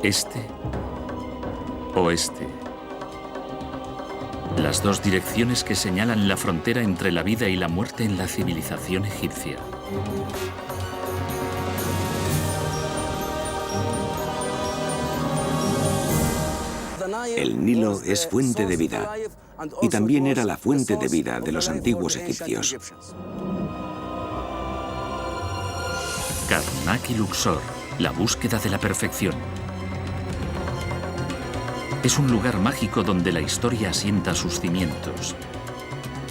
Este, oeste. Las dos direcciones que señalan la frontera entre la vida y la muerte en la civilización egipcia. El Nilo es fuente de vida y también era la fuente de vida de los antiguos egipcios. Karnak y Luxor, la búsqueda de la perfección. Es un lugar mágico donde la historia asienta sus cimientos,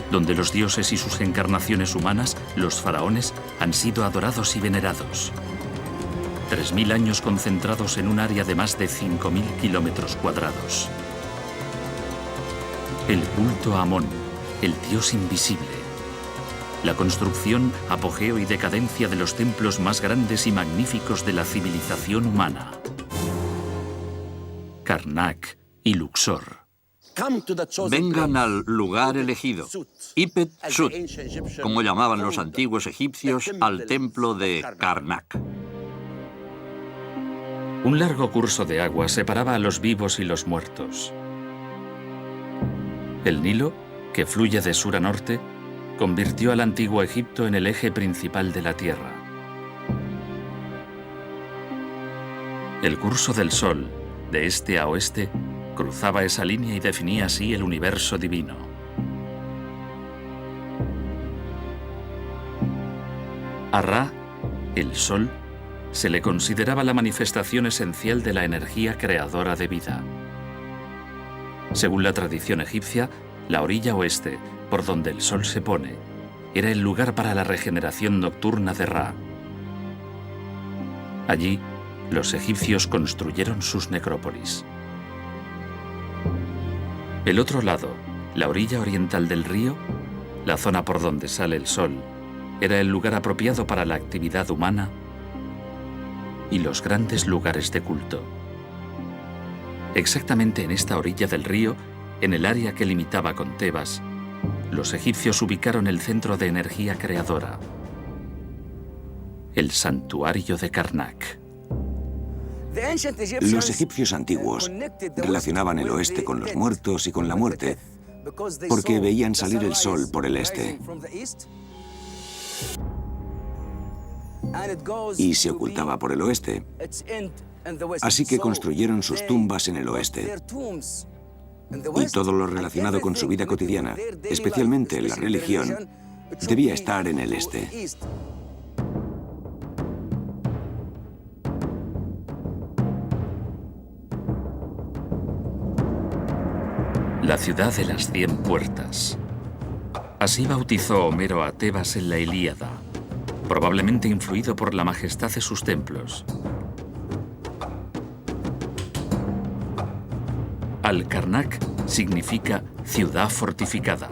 donde los dioses y sus encarnaciones humanas, los faraones, han sido adorados y venerados. 3000 años concentrados en un área de más de 5000 kilómetros cuadrados. El culto a Amón, el dios invisible. La construcción, apogeo y decadencia de los templos más grandes y magníficos de la civilización humana. Karnak y Luxor. Vengan al lugar elegido, Ipet Sut, como llamaban los antiguos egipcios al templo de Karnak. Un largo curso de agua separaba a los vivos y los muertos. El Nilo, que fluye de sur a norte, convirtió al antiguo Egipto en el eje principal de la tierra. El curso del sol, de este a oeste, cruzaba esa línea y definía así el universo divino. A Ra, el sol, se le consideraba la manifestación esencial de la energía creadora de vida. Según la tradición egipcia, la orilla oeste, por donde el sol se pone, era el lugar para la regeneración nocturna de Ra. Allí, los egipcios construyeron sus necrópolis. El otro lado, la orilla oriental del río, la zona por donde sale el sol, era el lugar apropiado para la actividad humana y los grandes lugares de culto. Exactamente en esta orilla del río, en el área que limitaba con Tebas, los egipcios ubicaron el centro de energía creadora, el santuario de Karnak. Los egipcios antiguos relacionaban el oeste con los muertos y con la muerte porque veían salir el sol por el este y se ocultaba por el oeste. Así que construyeron sus tumbas en el oeste. Y todo lo relacionado con su vida cotidiana, especialmente la religión, debía estar en el este. La ciudad de las 100 puertas. Así bautizó Homero a Tebas en la Ilíada, probablemente influido por la majestad de sus templos. Al-Karnak significa ciudad fortificada.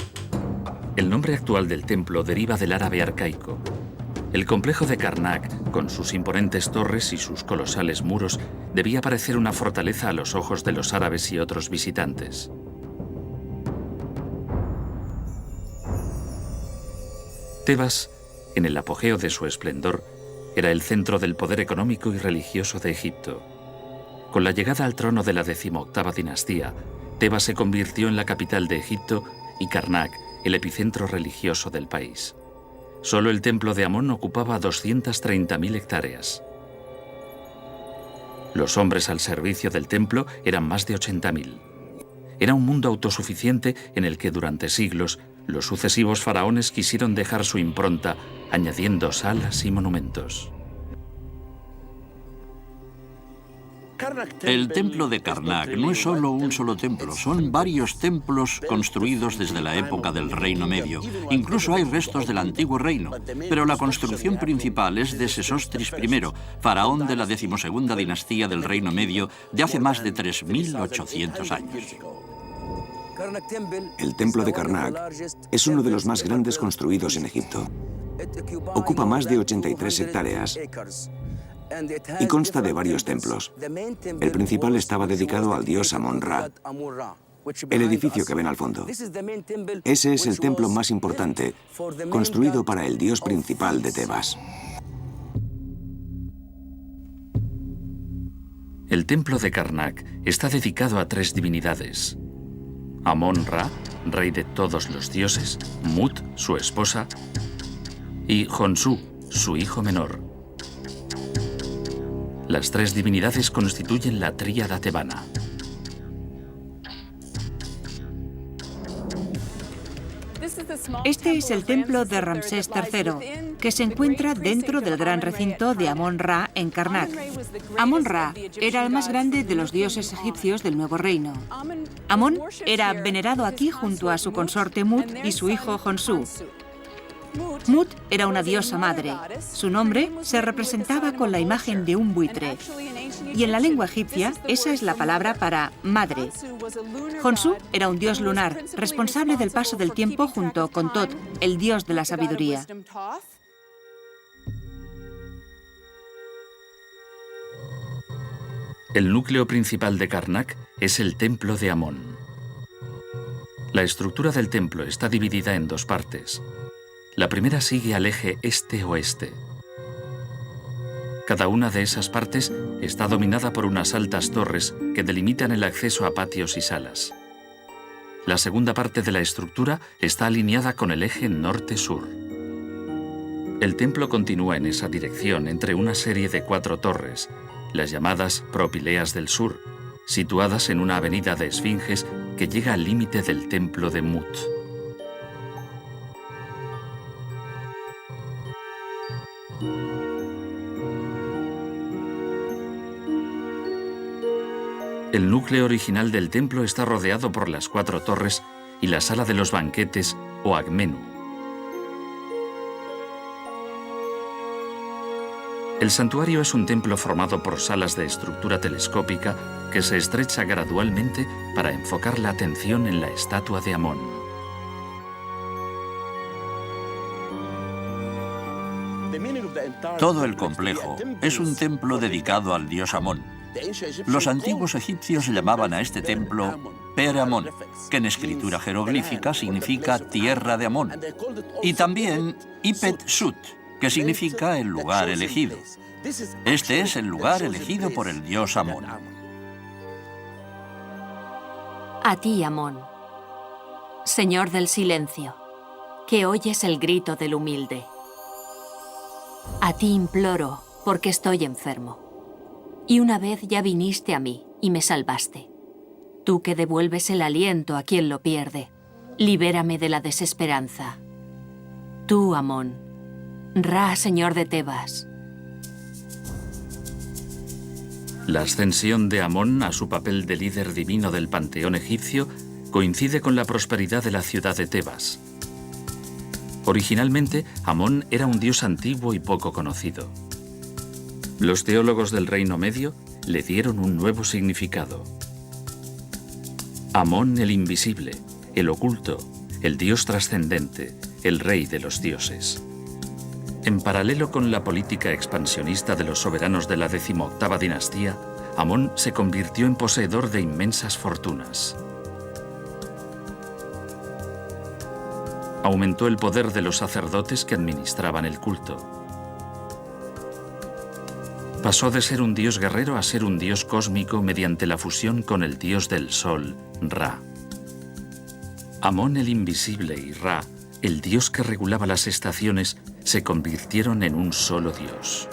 El nombre actual del templo deriva del árabe arcaico. El complejo de Karnak, con sus imponentes torres y sus colosales muros, debía parecer una fortaleza a los ojos de los árabes y otros visitantes. Tebas, en el apogeo de su esplendor, era el centro del poder económico y religioso de Egipto. Con la llegada al trono de la 18ª dinastía, Tebas se convirtió en la capital de Egipto y Karnak, el epicentro religioso del país. Solo el templo de Amón ocupaba 230.000 hectáreas. Los hombres al servicio del templo eran más de 80.000. Era un mundo autosuficiente en el que durante siglos los sucesivos faraones quisieron dejar su impronta, añadiendo salas y monumentos. El templo de Karnak no es solo un solo templo, son varios templos construidos desde la época del Reino Medio. Incluso hay restos del antiguo reino, pero la construcción principal es de Sesostris I, faraón de la 12ª dinastía del Reino Medio de hace más de 3.800 años. El templo de Karnak es uno de los más grandes construidos en Egipto. Ocupa más de 83 hectáreas y consta de varios templos. El principal estaba dedicado al dios Amón-Ra, el edificio que ven al fondo. Ese es el templo más importante, construido para el dios principal de Tebas. El templo de Karnak está dedicado a 3 divinidades: Amón-Ra, rey de todos los dioses, Mut, su esposa, y Khonsu, su hijo menor. Las 3 divinidades constituyen la tríada tebana. Este es el templo de Ramsés III, que se encuentra dentro del gran recinto de Amón-Ra en Karnak. Amón-Ra era el más grande de los dioses egipcios del Nuevo Reino. Amón era venerado aquí junto a su consorte Mut y su hijo Khonsu. Mut era una diosa madre. Su nombre se representaba con la imagen de un buitre. Y en la lengua egipcia, esa es la palabra para madre. Khonsu era un dios lunar, responsable del paso del tiempo junto con Tot, el dios de la sabiduría. El núcleo principal de Karnak es el templo de Amón. La estructura del templo está dividida en 2 partes. La primera sigue al eje este-oeste. Cada una de esas partes está dominada por unas altas torres que delimitan el acceso a patios y salas. La segunda parte de la estructura está alineada con el eje norte-sur. El templo continúa en esa dirección entre una serie de 4 torres, las llamadas Propileas del Sur, situadas en una avenida de esfinges que llega al límite del templo de Mut. El núcleo original del templo está rodeado por las 4 torres y la sala de los banquetes o Agmenú. El santuario es un templo formado por salas de estructura telescópica que se estrecha gradualmente para enfocar la atención en la estatua de Amón. Todo el complejo es un templo dedicado al dios Amón. Los antiguos egipcios llamaban a este templo Per Amón, que en escritura jeroglífica significa tierra de Amón, y también Ipet Sut, que significa el lugar elegido. Este es el lugar elegido por el dios Amón. A ti, Amón, Señor del silencio, que oyes el grito del humilde. A ti imploro, porque estoy enfermo. Y una vez ya viniste a mí y me salvaste. Tú que devuelves el aliento a quien lo pierde, libérame de la desesperanza. Tú, Amón, Ra, señor de Tebas. La ascensión de Amón a su papel de líder divino del panteón egipcio coincide con la prosperidad de la ciudad de Tebas. Originalmente, Amón era un dios antiguo y poco conocido. Los teólogos del Reino Medio le dieron un nuevo significado. Amón el invisible, el oculto, el dios trascendente, el rey de los dioses. En paralelo con la política expansionista de los soberanos de la 18ª dinastía, Amón se convirtió en poseedor de inmensas fortunas. Aumentó el poder de los sacerdotes que administraban el culto. Pasó de ser un dios guerrero a ser un dios cósmico mediante la fusión con el dios del sol, Ra. Amón el invisible y Ra, el dios que regulaba las estaciones, se convirtieron en un solo dios.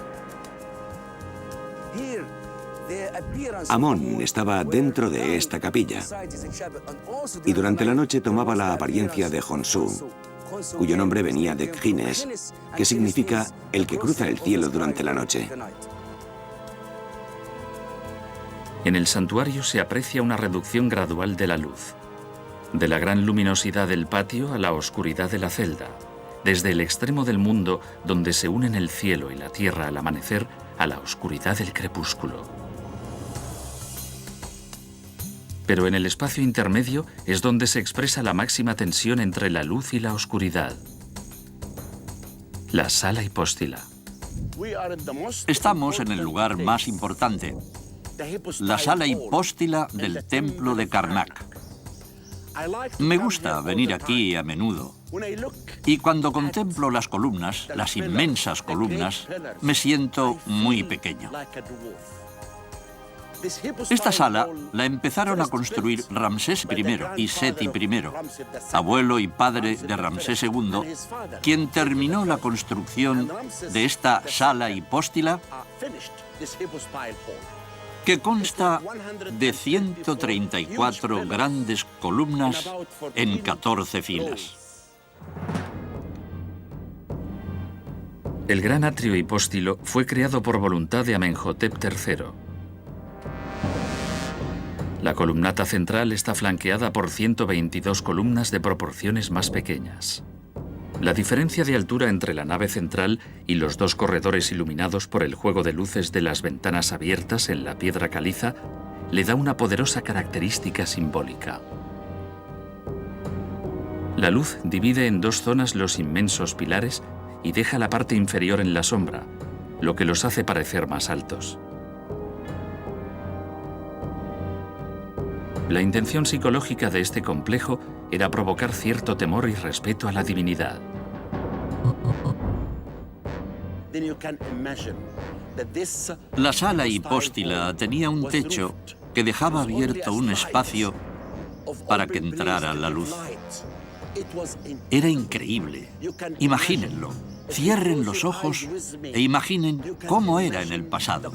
Amón estaba dentro de esta capilla y durante la noche tomaba la apariencia de Khonsu, cuyo nombre venía de Kgines, que significa el que cruza el cielo durante la noche. En el santuario se aprecia una reducción gradual de la luz, de la gran luminosidad del patio a la oscuridad de la celda, desde el extremo del mundo donde se unen el cielo y la tierra al amanecer a la oscuridad del crepúsculo. Pero en el espacio intermedio es donde se expresa la máxima tensión entre la luz y la oscuridad. La sala hipóstila. Estamos en el lugar más importante, la sala hipóstila del templo de Karnak. Me gusta venir aquí a menudo. Y cuando contemplo las columnas, las inmensas columnas, me siento muy pequeño. Esta sala la empezaron a construir Ramsés I y Seti I, abuelo y padre de Ramsés II, quien terminó la construcción de esta sala hipóstila, que consta de 134 grandes columnas en 14 filas. El gran atrio hipóstilo fue creado por voluntad de Amenhotep III. La columnata central está flanqueada por 122 columnas de proporciones más pequeñas. La diferencia de altura entre la nave central y los dos corredores iluminados por el juego de luces de las ventanas abiertas en la piedra caliza le da una poderosa característica simbólica. La luz divide en dos zonas los inmensos pilares y deja la parte inferior en la sombra, lo que los hace parecer más altos. La intención psicológica de este complejo era provocar cierto temor y respeto a la divinidad. La sala hipóstila tenía un techo que dejaba abierto un espacio para que entrara la luz. Era increíble. Imagínenlo. Cierren los ojos e imaginen cómo era en el pasado.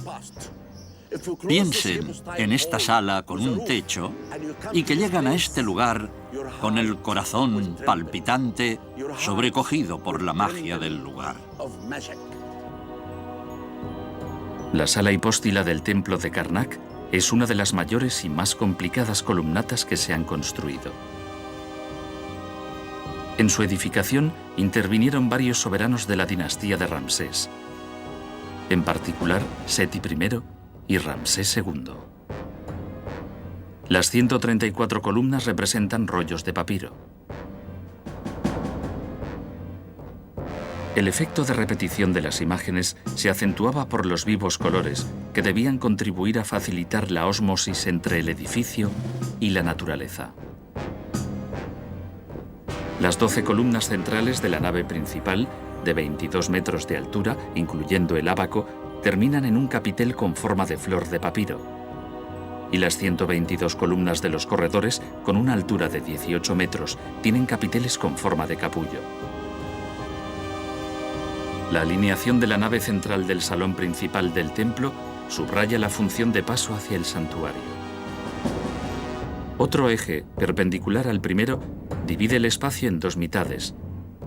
Piensen en esta sala con un techo y que llegan a este lugar con el corazón palpitante, sobrecogido por la magia del lugar. La sala hipóstila del templo de Karnak es una de las mayores y más complicadas columnatas que se han construido. En su edificación intervinieron varios soberanos de la dinastía de Ramsés, en particular Seti I y Ramsés II. Las 134 columnas representan rollos de papiro. El efecto de repetición de las imágenes se acentuaba por los vivos colores que debían contribuir a facilitar la ósmosis entre el edificio y la naturaleza. Las 12 columnas centrales de la nave principal, de 22 metros de altura, incluyendo el ábaco, terminan en un capitel con forma de flor de papiro. Y las 122 columnas de los corredores, con una altura de 18 metros, tienen capiteles con forma de capullo. La alineación de la nave central del salón principal del templo subraya la función de paso hacia el santuario. Otro eje, perpendicular al primero, divide el espacio en dos mitades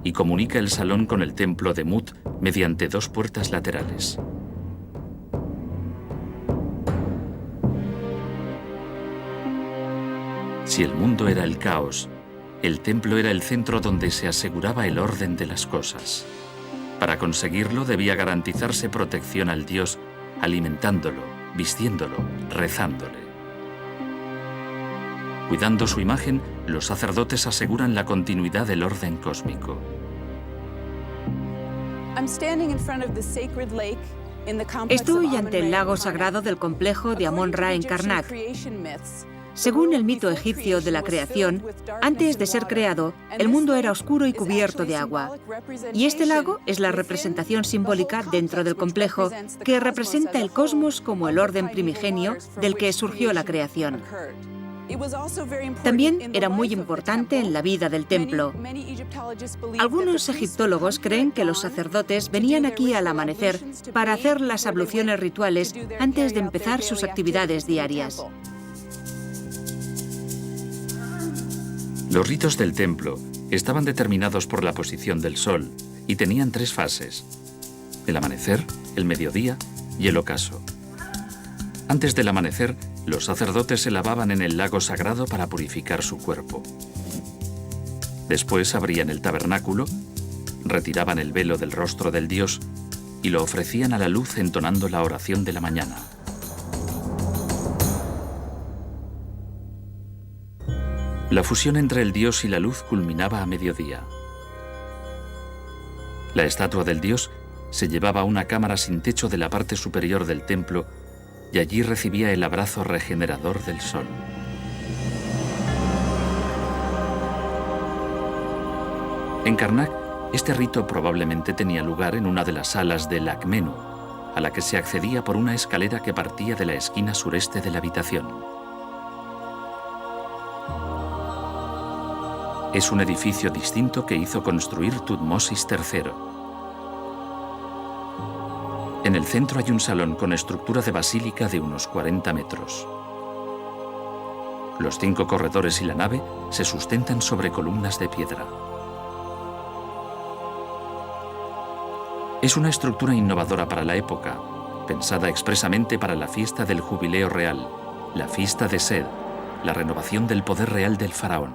y comunica el salón con el templo de Mut mediante dos puertas laterales. Si el mundo era el caos, el templo era el centro donde se aseguraba el orden de las cosas. Para conseguirlo debía garantizarse protección al Dios, alimentándolo, vistiéndolo, rezándole. Cuidando su imagen, los sacerdotes aseguran la continuidad del orden cósmico. Estoy ante el lago sagrado del complejo de Amón-Ra en Karnak. Según el mito egipcio de la creación, antes de ser creado, el mundo era oscuro y cubierto de agua. Y este lago es la representación simbólica dentro del complejo que representa el cosmos como el orden primigenio del que surgió la creación. También era muy importante en la vida del templo. Algunos egiptólogos creen que los sacerdotes venían aquí al amanecer para hacer las abluciones rituales antes de empezar sus actividades diarias. Los ritos del templo estaban determinados por la posición del sol y tenían tres fases: el amanecer, el mediodía y el ocaso. Antes del amanecer, los sacerdotes se lavaban en el lago sagrado para purificar su cuerpo. Después abrían el tabernáculo, retiraban el velo del rostro del dios y lo ofrecían a la luz entonando la oración de la mañana. La fusión entre el dios y la luz culminaba a mediodía. La estatua del dios se llevaba a una cámara sin techo de la parte superior del templo y allí recibía el abrazo regenerador del sol. En Karnak, este rito probablemente tenía lugar en una de las salas del Akmenú, a la que se accedía por una escalera que partía de la esquina sureste de la habitación. Es un edificio distinto que hizo construir Tutmosis III. En el centro hay un salón con estructura de basílica de unos 40 metros. Los 5 corredores y la nave se sustentan sobre columnas de piedra. Es una estructura innovadora para la época, pensada expresamente para la fiesta del Jubileo Real, la fiesta de Sed, la renovación del poder real del faraón.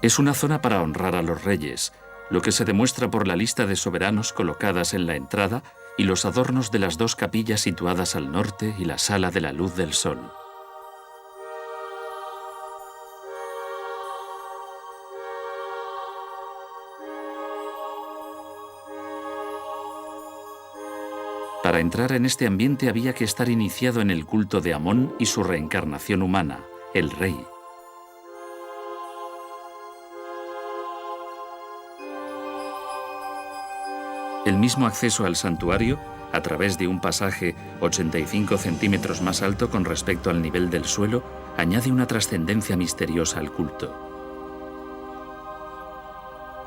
Es una zona para honrar a los reyes, lo que se demuestra por la lista de soberanos colocadas en la entrada y los adornos de las 2 capillas situadas al norte y la sala de la luz del sol. Para entrar en este ambiente había que estar iniciado en el culto de Amón y su reencarnación humana, el rey. El mismo acceso al santuario, a través de un pasaje 85 centímetros más alto con respecto al nivel del suelo, añade una trascendencia misteriosa al culto.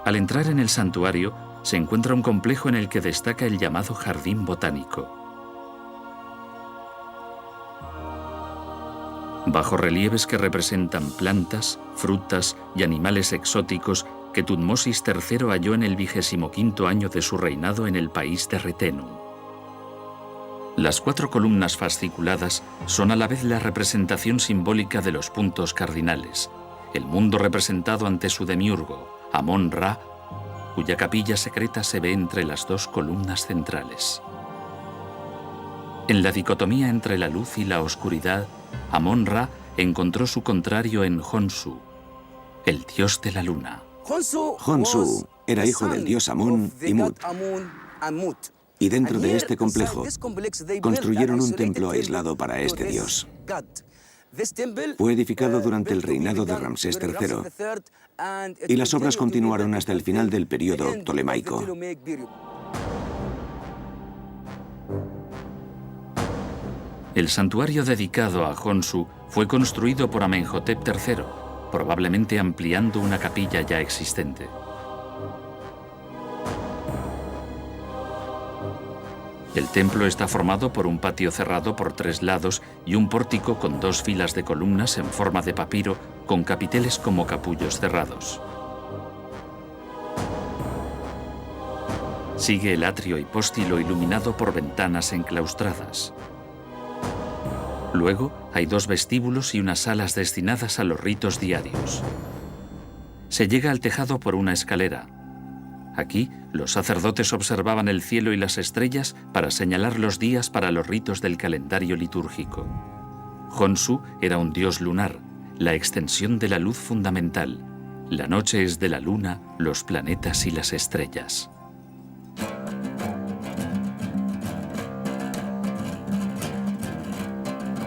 Al entrar en el santuario, se encuentra un complejo en el que destaca el llamado jardín botánico. Bajorrelieves que representan plantas, frutas y animales exóticos que Tutmosis III halló en el 25º año de su reinado en el país de Retenu. Las 4 columnas fasciculadas son a la vez la representación simbólica de los puntos cardinales, el mundo representado ante su demiurgo, Amón-Ra, cuya capilla secreta se ve entre las 2 columnas centrales. En la dicotomía entre la luz y la oscuridad, Amón-Ra encontró su contrario en Honsu, el dios de la luna. Honsu era hijo del dios Amón y Mut, y dentro de este complejo construyeron un templo aislado para este dios. Fue edificado durante el reinado de Ramsés III y las obras continuaron hasta el final del período ptolemaico. El santuario dedicado a Honsu fue construido por Amenhotep III, probablemente ampliando una capilla ya existente. El templo está formado por un patio cerrado por 3 lados y un pórtico con 2 filas de columnas en forma de papiro con capiteles como capullos cerrados. Sigue el atrio hipóstilo iluminado por ventanas enclaustradas. Luego hay 2 vestíbulos y unas salas destinadas a los ritos diarios. Se llega al tejado por una escalera. Aquí, los sacerdotes observaban el cielo y las estrellas para señalar los días para los ritos del calendario litúrgico. Honsu era un dios lunar, la extensión de la luz fundamental. La noche es de la luna, los planetas y las estrellas.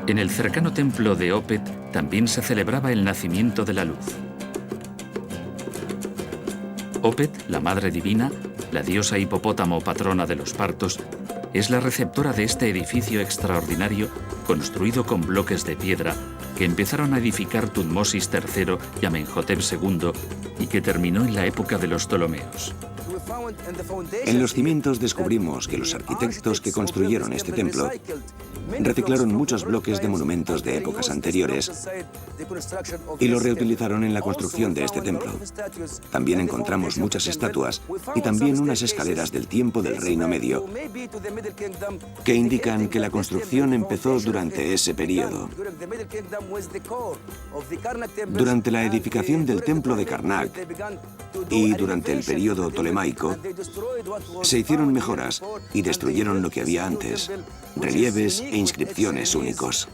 En el cercano templo de Opet también se celebraba el nacimiento de la luz. Opet, la Madre Divina, la diosa hipopótamo patrona de los partos, es la receptora de este edificio extraordinario construido con bloques de piedra que empezaron a edificar Tutmosis III y Amenhotep II y que terminó en la época de los Ptolomeos. En los cimientos descubrimos que los arquitectos que construyeron este templo reciclaron muchos bloques de monumentos de épocas anteriores y los reutilizaron en la construcción de este templo. También encontramos muchas estatuas y también unas escaleras del tiempo del Reino Medio que indican que la construcción empezó durante ese periodo. Durante la edificación del templo de Karnak y durante el periodo ptolemaico, se hicieron mejoras y destruyeron lo que había antes, relieves e inscripciones únicos.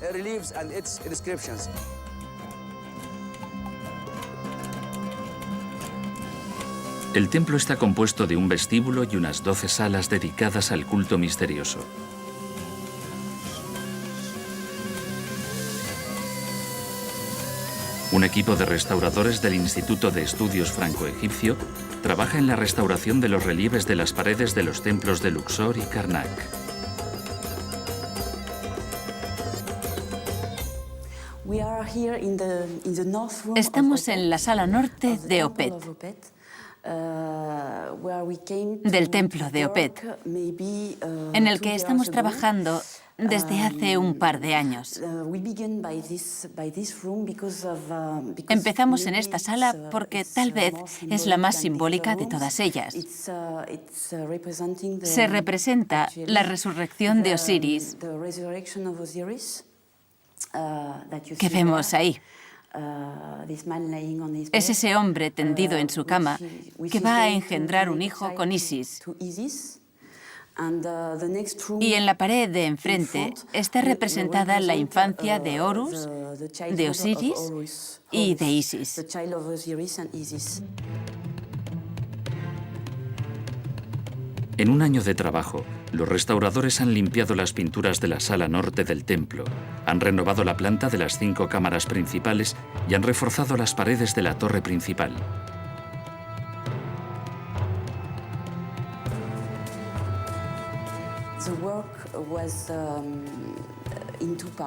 El templo está compuesto de un vestíbulo y unas 12 salas dedicadas al culto misterioso. Un equipo de restauradores del Instituto de Estudios Franco-Egipcio trabaja en la restauración de los relieves de las paredes de los templos de Luxor y Karnak. Estamos en la sala norte de Opet, del templo de Opet, en el que estamos trabajando desde hace un par de años. Empezamos en esta sala porque tal vez es la más simbólica de todas ellas. Se representa la resurrección de Osiris que vemos ahí. Es ese hombre tendido en su cama que va a engendrar un hijo con Isis. Y en la pared de enfrente está representada la infancia de Horus, de Osiris y de Isis. En un año de trabajo, los restauradores han limpiado las pinturas de la sala norte del templo, han renovado la planta de las 5 cámaras principales y han reforzado las paredes de la torre principal.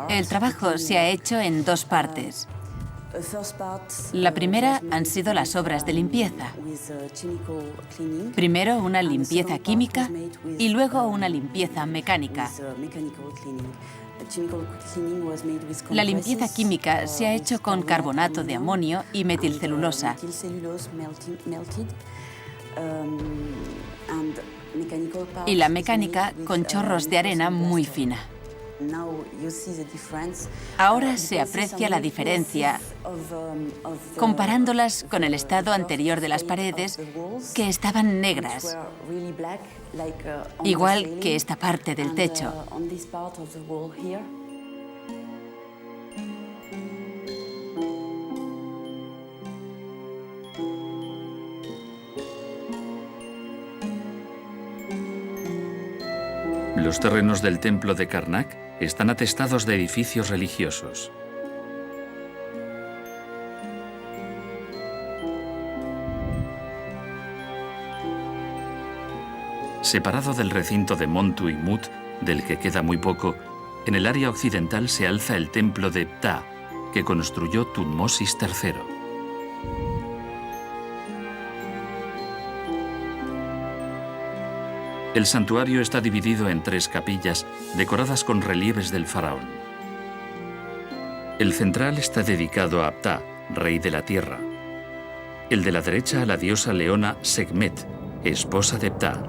El trabajo se ha hecho en 2 partes. La primera han sido las obras de limpieza. Primero una limpieza química y luego una limpieza mecánica. La limpieza química se ha hecho con carbonato de amonio y metilcelulosa. Y la mecánica con chorros de arena muy fina. Ahora se aprecia la diferencia comparándolas con el estado anterior de las paredes, que estaban negras, igual que esta parte del techo. Los terrenos del templo de Karnak están atestados de edificios religiosos. Separado del recinto de Montu y Mut, del que queda muy poco, en el área occidental se alza el templo de Ptah, que construyó Tutmosis III. El santuario está dividido en 3 capillas decoradas con relieves del faraón. El central está dedicado a Ptah, rey de la tierra. El de la derecha a la diosa leona Sekhmet, esposa de Ptah.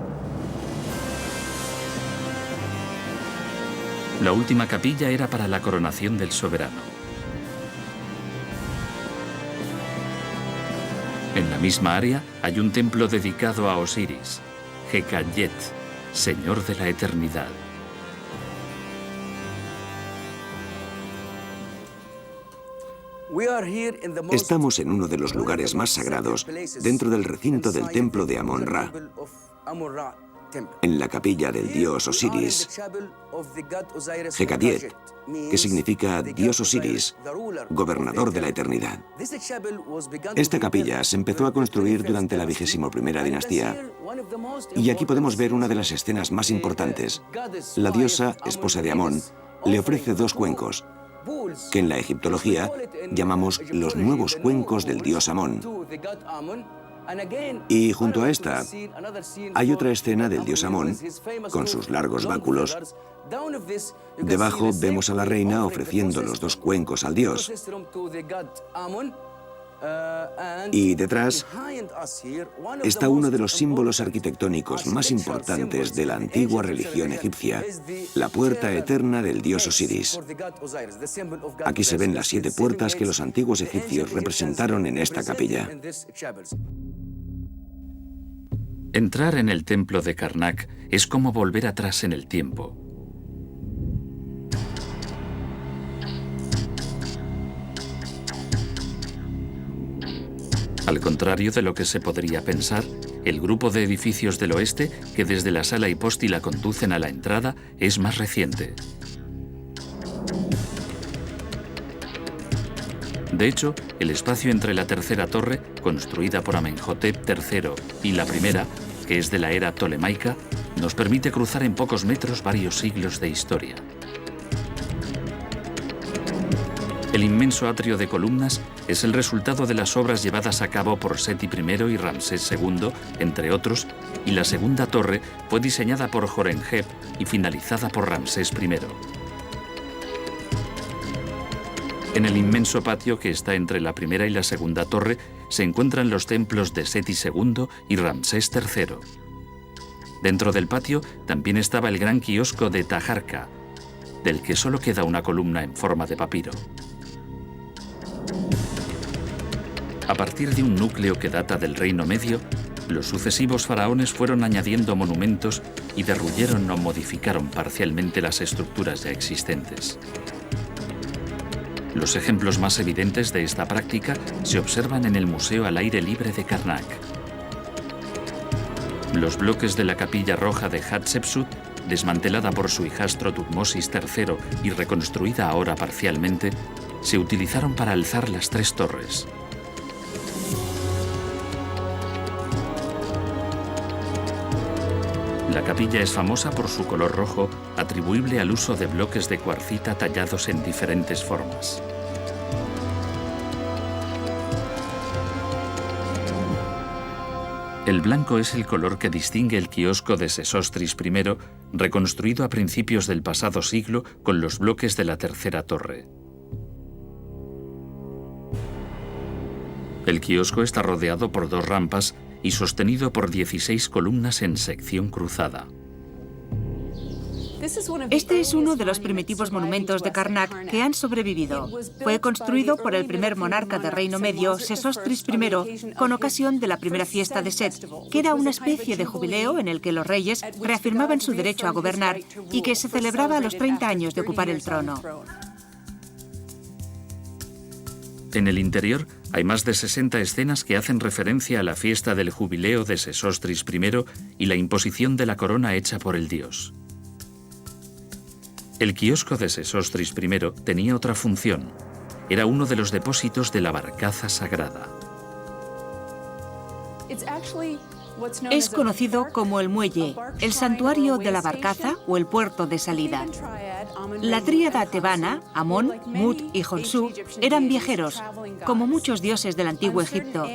La última capilla era para la coronación del soberano. En la misma área hay un templo dedicado a Osiris, Hekayet, Señor de la Eternidad. Estamos en uno de los lugares más sagrados dentro del recinto del templo de Amon-Ra, en la capilla del dios Osiris, Hekayet, que significa Dios Osiris, gobernador de la eternidad. Esta capilla se empezó a construir durante la 21ª dinastía, y aquí podemos ver una de las escenas más importantes. La diosa, esposa de Amón, le ofrece 2 cuencos, que en la egiptología llamamos los nuevos cuencos del dios Amón. Y junto a esta hay otra escena del dios Amón, con sus largos báculos. Debajo vemos a la reina ofreciendo los 2 cuencos al dios. Y detrás está uno de los símbolos arquitectónicos más importantes de la antigua religión egipcia, la puerta eterna del dios Osiris. Aquí se ven las 7 puertas que los antiguos egipcios representaron en esta capilla. Entrar en el templo de Karnak es como volver atrás en el tiempo. Al contrario de lo que se podría pensar, el grupo de edificios del oeste, que desde la sala hipóstila conducen a la entrada, es más reciente. De hecho, el espacio entre la tercera torre, construida por Amenhotep III, y la primera, que es de la era tolemaica, nos permite cruzar en pocos metros varios siglos de historia. El inmenso atrio de columnas es el resultado de las obras llevadas a cabo por Seti I y Ramsés II, entre otros, y la segunda torre fue diseñada por Horemheb y finalizada por Ramsés I. En el inmenso patio que está entre la primera y la segunda torre se encuentran los templos de Seti II y Ramsés III. Dentro del patio también estaba el gran kiosco de Taharqa, del que solo queda una columna en forma de papiro. A partir de un núcleo que data del Reino Medio, los sucesivos faraones fueron añadiendo monumentos y derruyeron o modificaron parcialmente las estructuras ya existentes. Los ejemplos más evidentes de esta práctica se observan en el Museo al Aire Libre de Karnak. Los bloques de la capilla roja de Hatshepsut, desmantelada por su hijastro Tutmosis III y reconstruida ahora parcialmente, se utilizaron para alzar las tres torres. La capilla es famosa por su color rojo, atribuible al uso de bloques de cuarcita tallados en diferentes formas. El blanco es el color que distingue el kiosco de Sesostris I, reconstruido a principios del pasado siglo con los bloques de la tercera torre. El kiosco está rodeado por dos rampas y sostenido por 16 columnas en sección cruzada. Este es uno de los primitivos monumentos de Karnak que han sobrevivido. Fue construido por el primer monarca del Reino Medio, Sesostris I, con ocasión de la primera fiesta de Set, que era una especie de jubileo en el que los reyes reafirmaban su derecho a gobernar y que se celebraba a los 30 años de ocupar el trono. En el interior hay más de 60 escenas que hacen referencia a la fiesta del jubileo de Sesostris I y la imposición de la corona hecha por el dios. El kiosco de Sesostris I tenía otra función. Era uno de los depósitos de la barcaza sagrada. Es conocido como el muelle, el santuario de la barcaza o el puerto de salida. La tríada tebana, Amón, Mut y Honsu, eran viajeros, como muchos dioses del antiguo Egipto,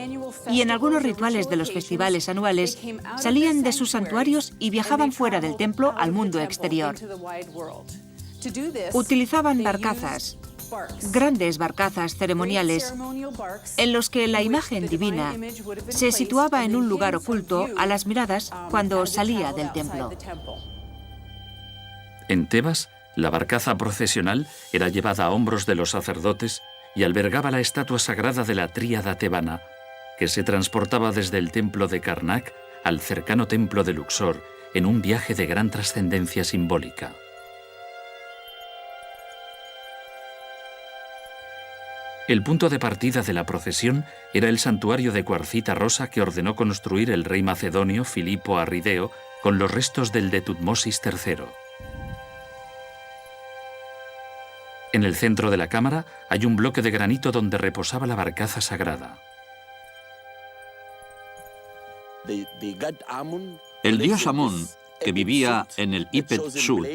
y en algunos rituales de los festivales anuales salían de sus santuarios y viajaban fuera del templo al mundo exterior. Utilizaban barcazas, grandes barcazas ceremoniales, en los que la imagen divina se situaba en un lugar oculto a las miradas cuando salía del templo. En Tebas, la barcaza procesional era llevada a hombros de los sacerdotes y albergaba la estatua sagrada de la tríada tebana, que se transportaba desde el templo de Karnak al cercano templo de Luxor en un viaje de gran trascendencia simbólica. El punto de partida de la procesión era el santuario de cuarcita rosa que ordenó construir el rey macedonio Filipo Arrideo con los restos del de Tutmosis III. En el centro de la cámara hay un bloque de granito donde reposaba la barcaza sagrada. El dios Amón, que vivía en el Ipet Sud,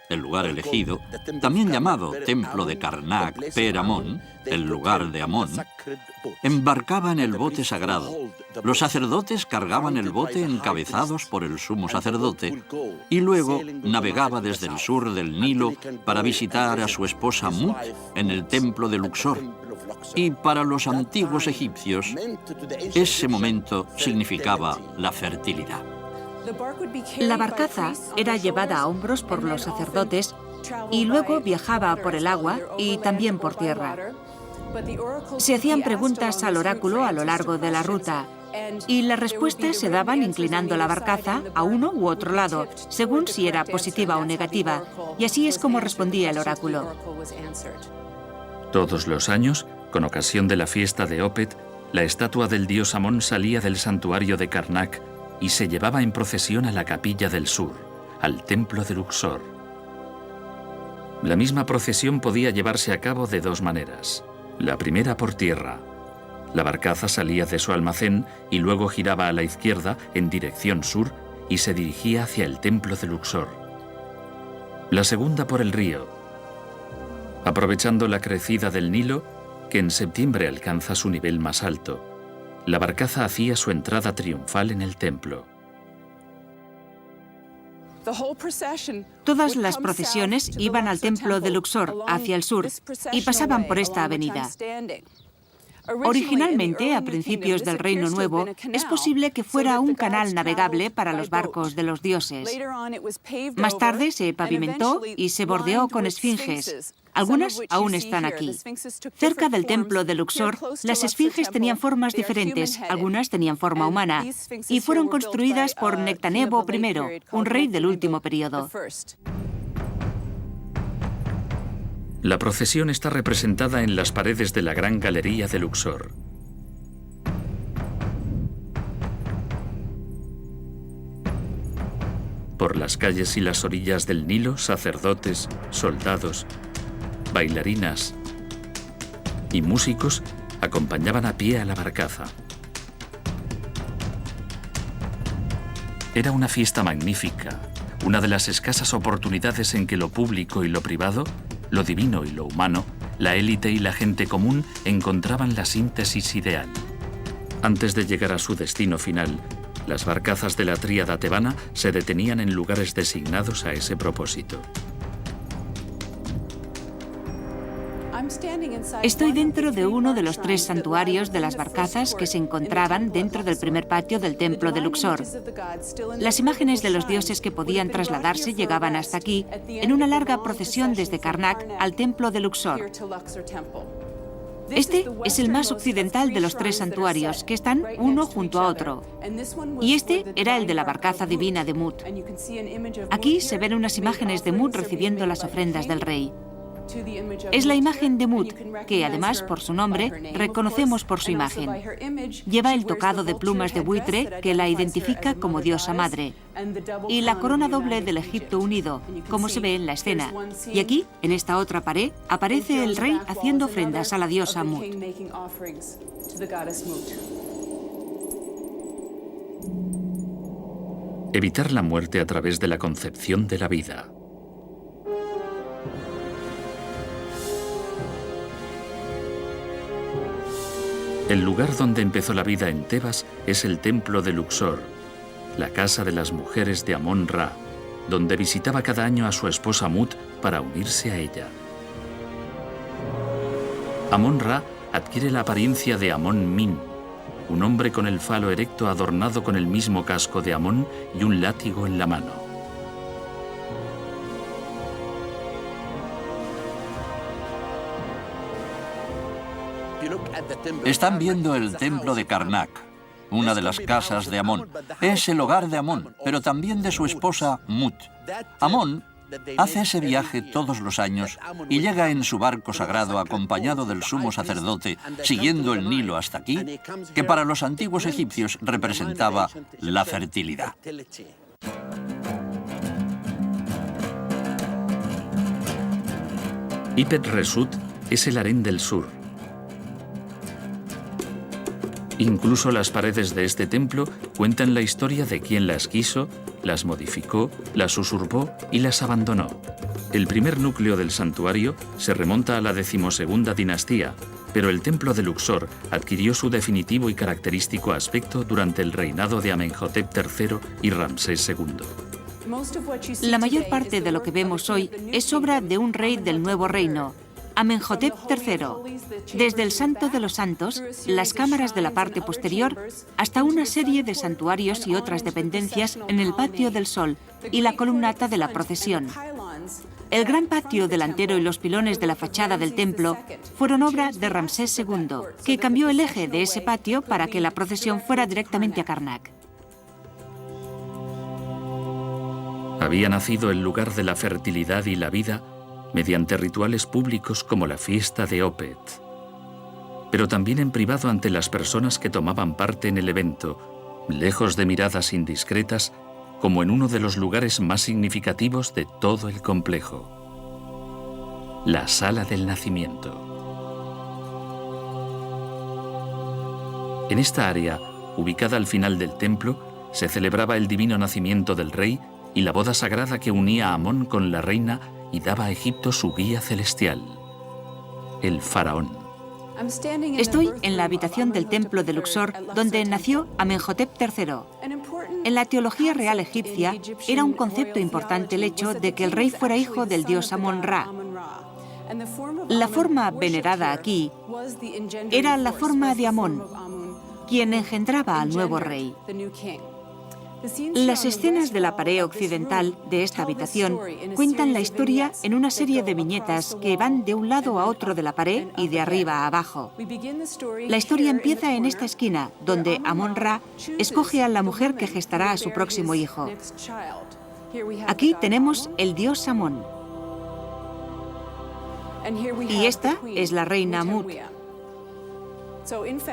el lugar elegido, también llamado Templo de Karnak Per Amón, el lugar de Amón, embarcaba en el bote sagrado. Los sacerdotes cargaban el bote encabezados por el sumo sacerdote y luego navegaba desde el sur del Nilo para visitar a su esposa Mut en el templo de Luxor. Y para los antiguos egipcios, ese momento significaba la fertilidad. La barcaza era llevada a hombros por los sacerdotes y luego viajaba por el agua y también por tierra. Se hacían preguntas al oráculo a lo largo de la ruta y las respuestas se daban inclinando la barcaza a uno u otro lado, según si era positiva o negativa, y así es como respondía el oráculo. Todos los años, con ocasión de la fiesta de Opet, la estatua del dios Amón salía del santuario de Karnak y se llevaba en procesión a la capilla del sur, al templo de Luxor. La misma procesión podía llevarse a cabo de dos maneras. La primera por tierra. La barcaza salía de su almacén y luego giraba a la izquierda en dirección sur y se dirigía hacia el templo de Luxor. La segunda por el río. Aprovechando la crecida del Nilo, que en septiembre alcanza su nivel más alto, la barcaza hacía su entrada triunfal en el templo. Todas las procesiones iban al templo de Luxor, hacia el sur, y pasaban por esta avenida. Originalmente, a principios del Reino Nuevo, es posible que fuera un canal navegable para los barcos de los dioses. Más tarde se pavimentó y se bordeó con esfinges. Algunas aún están aquí. Cerca del templo de Luxor, las esfinges tenían formas diferentes, algunas tenían forma humana, y fueron construidas por Nectanebo I, un rey del último periodo. La procesión está representada en las paredes de la gran galería de Luxor. Por las calles y las orillas del Nilo, sacerdotes, soldados, bailarinas y músicos acompañaban a pie a la barcaza. Era una fiesta magnífica, una de las escasas oportunidades en que lo público y lo privado, lo divino y lo humano, la élite y la gente común encontraban la síntesis ideal. Antes de llegar a su destino final, las barcazas de la tríada tebana se detenían en lugares designados a ese propósito. Estoy dentro de uno de los 3 santuarios de las barcazas que se encontraban dentro del primer patio del templo de Luxor. Las imágenes de los dioses que podían trasladarse llegaban hasta aquí en una larga procesión desde Karnak al templo de Luxor. Este es el más occidental de los 3 santuarios, que están uno junto a otro. Y este era el de la barcaza divina de Mut. Aquí se ven unas imágenes de Mut recibiendo las ofrendas del rey. Es la imagen de Mut, que además, por su nombre, reconocemos por su imagen. Lleva el tocado de plumas de buitre que la identifica como diosa madre, y la corona doble del Egipto unido, como se ve en la escena. Y aquí, en esta otra pared, aparece el rey haciendo ofrendas a la diosa Mut. Evitar la muerte a través de la concepción de la vida. El lugar donde empezó la vida en Tebas es el templo de Luxor, la casa de las mujeres de Amón-Ra, donde visitaba cada año a su esposa Mut para unirse a ella. Amón-Ra adquiere la apariencia de Amón-Min, un hombre con el falo erecto adornado con el mismo casco de Amón y un látigo en la mano. Están viendo el templo de Karnak, una de las casas de Amón. Es el hogar de Amón, pero también de su esposa Mut. Amón hace ese viaje todos los años y llega en su barco sagrado acompañado del sumo sacerdote, siguiendo el Nilo hasta aquí, que para los antiguos egipcios representaba la fertilidad. Ipet Resut es el harén del sur. Incluso las paredes de este templo cuentan la historia de quien las quiso, las modificó, las usurpó y las abandonó. El primer núcleo del santuario se remonta a la 12ª dinastía, pero el templo de Luxor adquirió su definitivo y característico aspecto durante el reinado de Amenhotep III y Ramsés II. La mayor parte de lo que vemos hoy es obra de un rey del nuevo reino, Amenhotep III, desde el Santo de los Santos, las cámaras de la parte posterior, hasta una serie de santuarios y otras dependencias en el patio del Sol y la columnata de la procesión. El gran patio delantero y los pilones de la fachada del templo fueron obra de Ramsés II, que cambió el eje de ese patio para que la procesión fuera directamente a Karnak. Había nacido el lugar de la fertilidad y la vida mediante rituales públicos como la fiesta de Opet, pero también en privado ante las personas que tomaban parte en el evento, lejos de miradas indiscretas, como en uno de los lugares más significativos de todo el complejo, la sala del nacimiento. En esta área, ubicada al final del templo, se celebraba el divino nacimiento del rey y la boda sagrada que unía a Amón con la reina y daba a Egipto su guía celestial, el faraón. Estoy en la habitación del templo de Luxor, donde nació Amenhotep III. En la teología real egipcia era un concepto importante el hecho de que el rey fuera hijo del dios Amón-Ra. La forma venerada aquí era la forma de Amón, quien engendraba al nuevo rey. Las escenas de la pared occidental de esta habitación cuentan la historia en una serie de viñetas que van de un lado a otro de la pared y de arriba a abajo. La historia empieza en esta esquina, donde Amón-Ra escoge a la mujer que gestará a su próximo hijo. Aquí tenemos el dios Amón. Y esta es la reina Mut.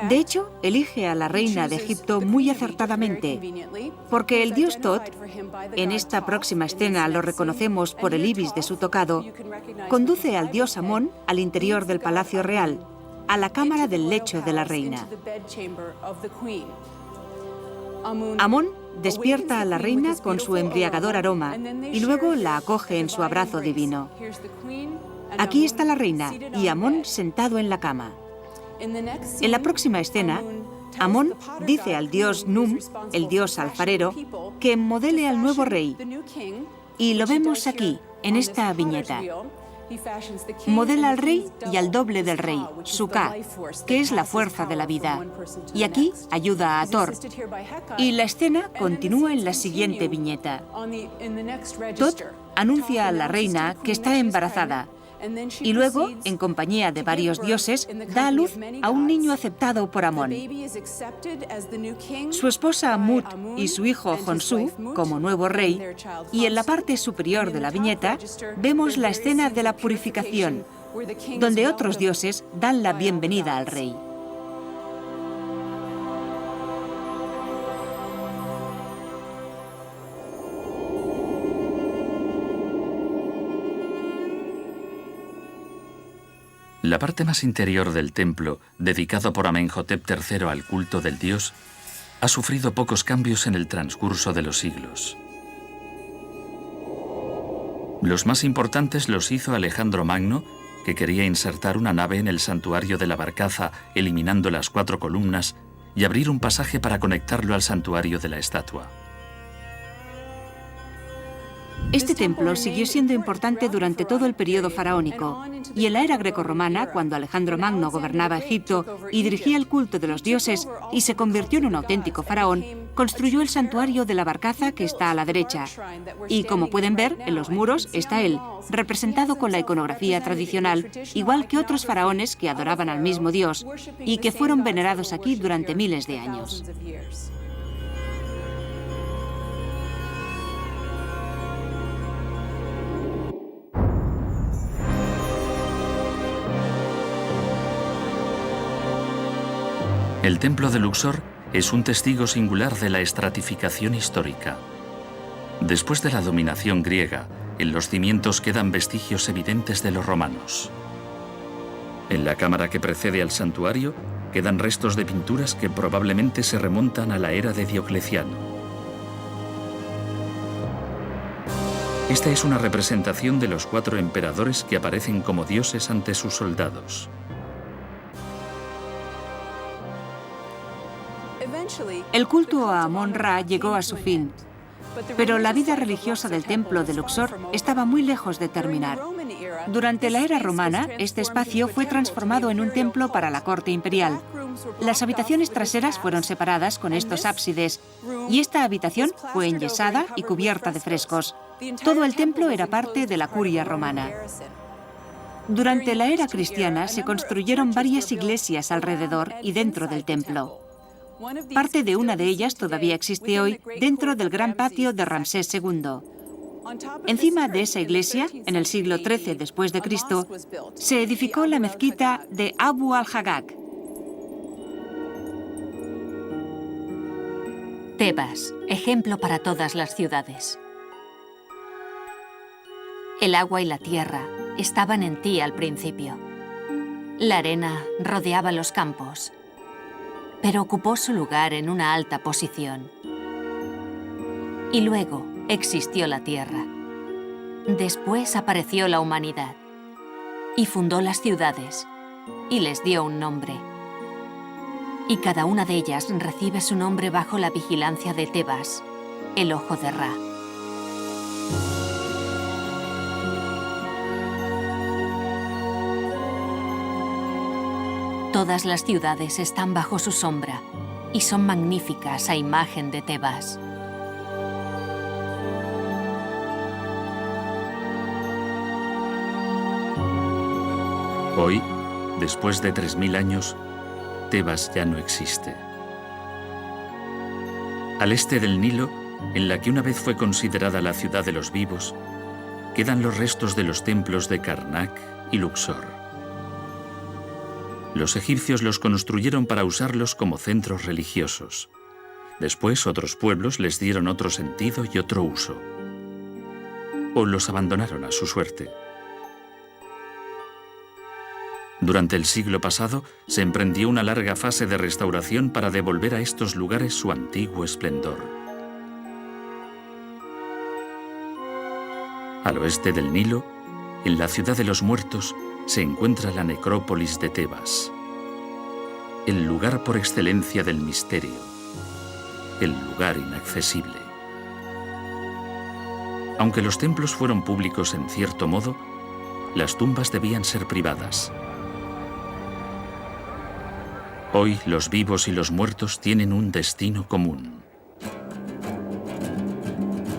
De hecho, elige a la reina de Egipto muy acertadamente, porque el dios Tot, en esta próxima escena lo reconocemos por el ibis de su tocado, conduce al dios Amón al interior del palacio real, a la cámara del lecho de la reina. Amón despierta a la reina con su embriagador aroma y luego la acoge en su abrazo divino. Aquí está la reina y Amón sentado en la cama. En la próxima escena, Amón dice al dios Num, el dios alfarero, que modele al nuevo rey. Y lo vemos aquí, en esta viñeta. Modela al rey y al doble del rey, su Ka, que es la fuerza de la vida. Y aquí ayuda a Thor. Y la escena continúa en la siguiente viñeta. Tot anuncia a la reina que está embarazada. Y luego, en compañía de varios dioses, da a luz a un niño aceptado por Amón. Su esposa Mut y su hijo Honsu, como nuevo rey, y en la parte superior de la viñeta vemos la escena de la purificación, donde otros dioses dan la bienvenida al rey. La parte más interior del templo, dedicado por Amenhotep III al culto del dios, ha sufrido pocos cambios en el transcurso de los siglos. Los más importantes los hizo Alejandro Magno, que quería insertar una nave en el santuario de la Barcaza, eliminando las 4 columnas, y abrir un pasaje para conectarlo al santuario de la estatua. Este templo siguió siendo importante durante todo el periodo faraónico, y en la era grecorromana, cuando Alejandro Magno gobernaba Egipto y dirigía el culto de los dioses y se convirtió en un auténtico faraón, construyó el santuario de la Barcaza, que está a la derecha. Y como pueden ver, en los muros está él, representado con la iconografía tradicional, igual que otros faraones que adoraban al mismo dios y que fueron venerados aquí durante miles de años. El templo de Luxor es un testigo singular de la estratificación histórica. Después de la dominación griega, en los cimientos quedan vestigios evidentes de los romanos. En la cámara que precede al santuario quedan restos de pinturas que probablemente se remontan a la era de Diocleciano. Esta es una representación de los 4 emperadores que aparecen como dioses ante sus soldados. El culto a Amón-Ra llegó a su fin, pero la vida religiosa del templo de Luxor estaba muy lejos de terminar. Durante la era romana, este espacio fue transformado en un templo para la corte imperial. Las habitaciones traseras fueron separadas con estos ábsides, y esta habitación fue enyesada y cubierta de frescos. Todo el templo era parte de la curia romana. Durante la era cristiana se construyeron varias iglesias alrededor y dentro del templo. Parte de una de ellas todavía existe hoy dentro del gran patio de Ramsés II. Encima de esa iglesia, en el siglo XIII después de Cristo, se edificó la mezquita de Abu al-Hagag. Tebas, ejemplo para todas las ciudades. El agua y la tierra estaban en ti al principio. La arena rodeaba los campos. pero ocupó su lugar en una alta posición. Y luego existió la tierra. Después apareció la humanidad y fundó las ciudades y les dio un nombre. Y cada una de ellas recibe su nombre bajo la vigilancia de Tebas, el ojo de Ra. Todas las ciudades están bajo su sombra y son magníficas a imagen de Tebas. Hoy, después de 3000 años, Tebas ya no existe. Al este del Nilo, en la que una vez fue considerada la ciudad de los vivos, quedan los restos de los templos de Karnak y Luxor. Los egipcios los construyeron para usarlos como centros religiosos. Después otros pueblos les dieron otro sentido y otro uso. O los abandonaron a su suerte. Durante el siglo pasado se emprendió una larga fase de restauración para devolver a estos lugares su antiguo esplendor. Al oeste del Nilo, en la ciudad de los muertos, se encuentra la necrópolis de Tebas, el lugar por excelencia del misterio, el lugar inaccesible. Aunque los templos fueron públicos en cierto modo, las tumbas debían ser privadas. Hoy los vivos y los muertos tienen un destino común.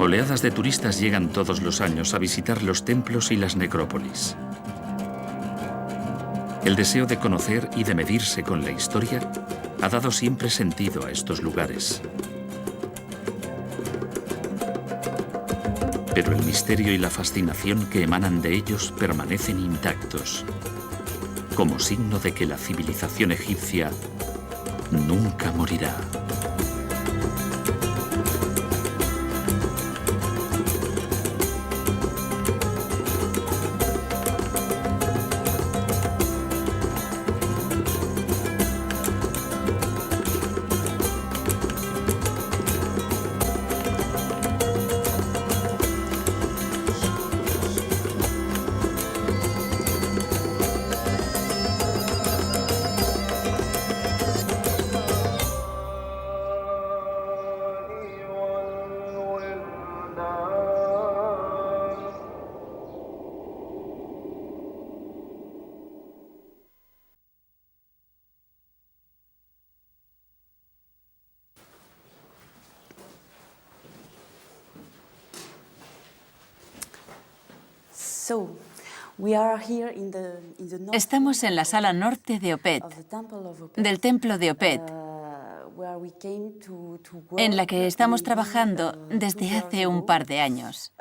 Oleadas de turistas llegan todos los años a visitar los templos y las necrópolis. El deseo de conocer y de medirse con la historia ha dado siempre sentido a estos lugares. Pero el misterio y la fascinación que emanan de ellos permanecen intactos, como signo de que la civilización egipcia nunca morirá. Estamos en la sala norte de Opet, del templo de Opet, en la que estamos trabajando desde hace un par de años.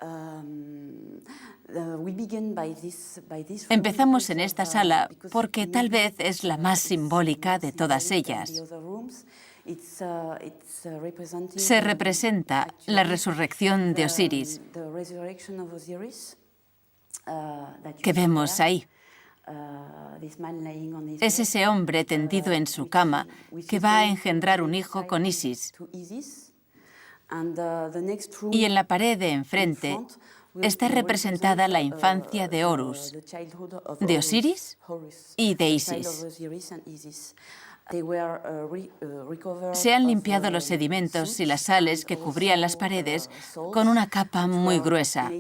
Empezamos en esta sala porque tal vez es la más simbólica de todas ellas. Se representa la resurrección de Osiris, que vemos ahí. Es ese hombre tendido en su cama que va a engendrar un hijo con Isis. Y en la pared de enfrente está representada la infancia de Horus, de Osiris y de Isis. Se han limpiado los sedimentos y las sales que cubrían las paredes con una capa muy gruesa.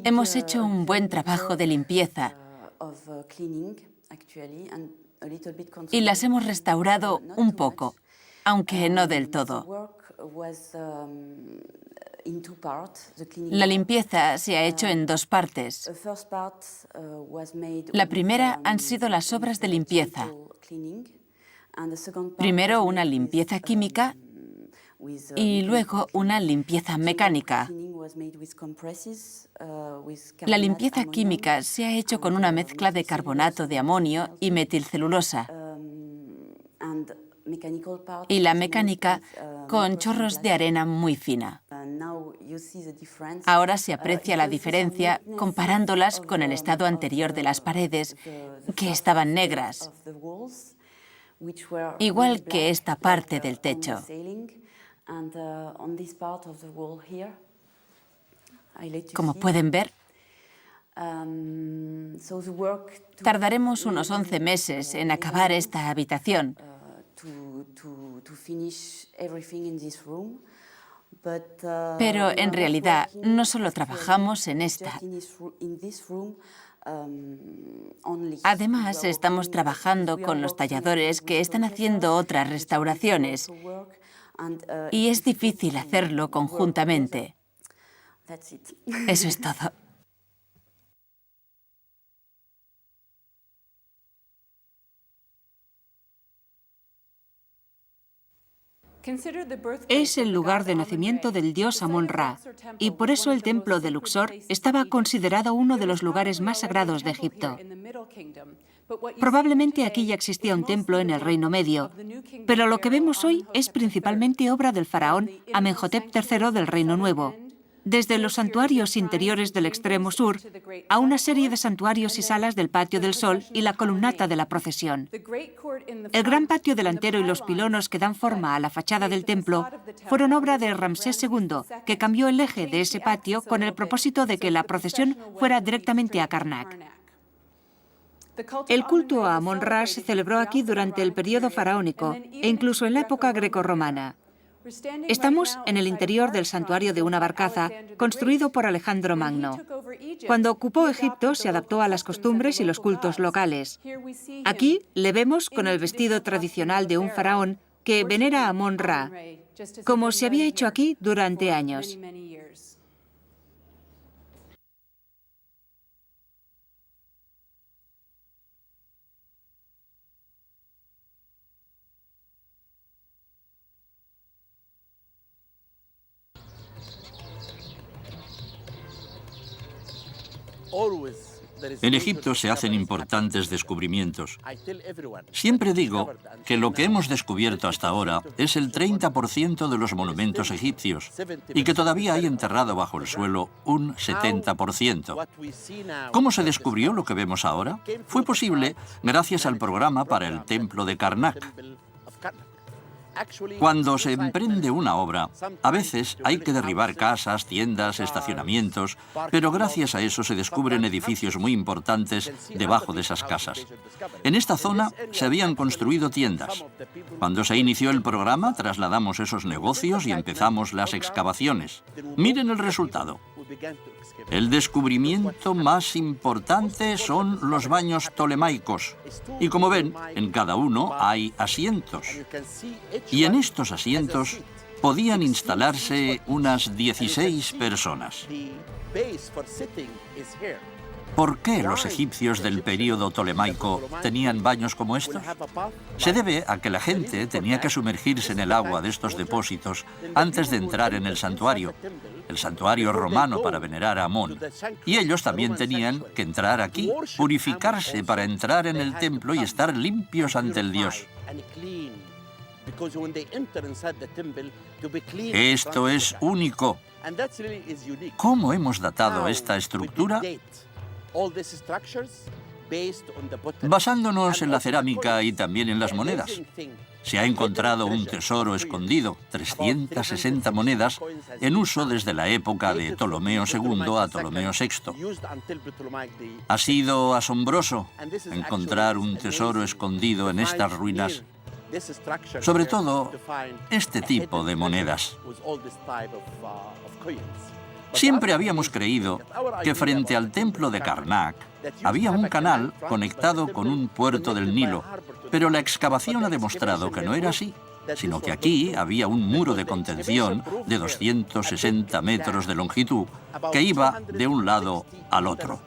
Hemos hecho un buen trabajo de limpieza y las hemos restaurado un poco, aunque no del todo. La limpieza se ha hecho en dos partes. La primera han sido las obras de limpieza. Primero una limpieza química y luego una limpieza mecánica. La limpieza química se ha hecho con una mezcla de carbonato de amonio y metilcelulosa. Y la mecánica con chorros de arena muy fina. Ahora se aprecia la diferencia comparándolas con el estado anterior de las paredes, que estaban negras, igual que esta parte del techo. Como pueden ver, tardaremos unos 11 meses en acabar esta habitación. Pero en realidad no solo trabajamos en esta. Además, estamos trabajando con los talladores que están haciendo otras restauraciones. Y es difícil hacerlo conjuntamente. Eso es todo. Es el lugar de nacimiento del dios Amón-Ra, y por eso el templo de Luxor estaba considerado uno de los lugares más sagrados de Egipto. Probablemente aquí ya existía un templo en el Reino Medio, pero lo que vemos hoy es principalmente obra del faraón Amenhotep III del Reino Nuevo. Desde los santuarios interiores del extremo sur a una serie de santuarios y salas del Patio del Sol y la columnata de la procesión. El gran patio delantero y los pilonos que dan forma a la fachada del templo fueron obra de Ramsés II, que cambió el eje de ese patio con el propósito de que la procesión fuera directamente a Karnak. El culto a Amón-Ra se celebró aquí durante el periodo faraónico e incluso en la época grecorromana. Estamos en el interior del santuario de una barcaza construido por Alejandro Magno. Cuando ocupó Egipto, se adaptó a las costumbres y los cultos locales. Aquí le vemos con el vestido tradicional de un faraón que venera a Amón-Ra, como se había hecho aquí durante años. En Egipto se hacen importantes descubrimientos. Siempre digo que lo que hemos descubierto hasta ahora es el 30% de los monumentos egipcios y que todavía hay enterrado bajo el suelo un 70%. ¿Cómo se descubrió lo que vemos ahora? Fue posible gracias al programa para el templo de Karnak. Cuando se emprende una obra, a veces hay que derribar casas, tiendas, estacionamientos, pero gracias a eso se descubren edificios muy importantes debajo de esas casas. En esta zona se habían construido tiendas. Cuando se inició el programa, trasladamos esos negocios y empezamos las excavaciones. Miren el resultado. El descubrimiento más importante son los baños ptolemaicos. Y como ven, en cada uno hay asientos. Y en estos asientos podían instalarse unas 16 personas. ¿Por qué los egipcios del período ptolemaico tenían baños como estos? Se debe a que la gente tenía que sumergirse en el agua de estos depósitos antes de entrar en el santuario romano para venerar a Amón. Y ellos también tenían que entrar aquí, purificarse para entrar en el templo y estar limpios ante el Dios. Esto es único. ¿Cómo hemos datado esta estructura? Basándonos en la cerámica y también en las monedas. Se ha encontrado un tesoro escondido, 360 monedas, en uso desde la época de Ptolomeo II a Ptolomeo VI. Ha sido asombroso encontrar un tesoro escondido en estas ruinas, sobre todo este tipo de monedas. Siempre habíamos creído que frente al templo de Karnak había un canal conectado con un puerto del Nilo, pero la excavación ha demostrado que no era así, sino que aquí había un muro de contención de 260 metros de longitud que iba de un lado al otro.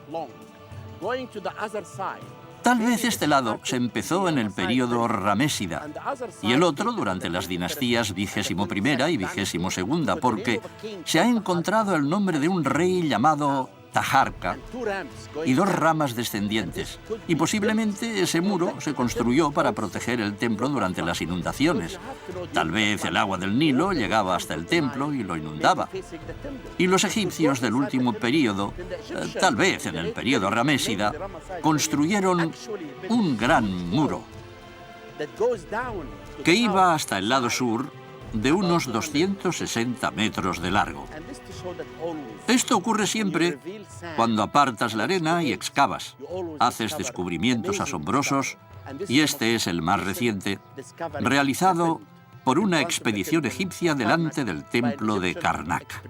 Tal vez este lado se empezó en el período ramésida y el otro durante las dinastías XXI y XXII, porque se ha encontrado el nombre de un rey llamado tajarca y 2 ramas descendientes. Y posiblemente ese muro se construyó para proteger el templo durante las inundaciones. Tal vez el agua del Nilo llegaba hasta el templo y lo inundaba. Y los egipcios del último período, tal vez en el período ramésida, construyeron un gran muro que iba hasta el lado sur de unos 260 metros de largo. Esto ocurre siempre cuando apartas la arena y excavas. Haces descubrimientos asombrosos, y este es el más reciente, realizado por una expedición egipcia delante del templo de Karnak.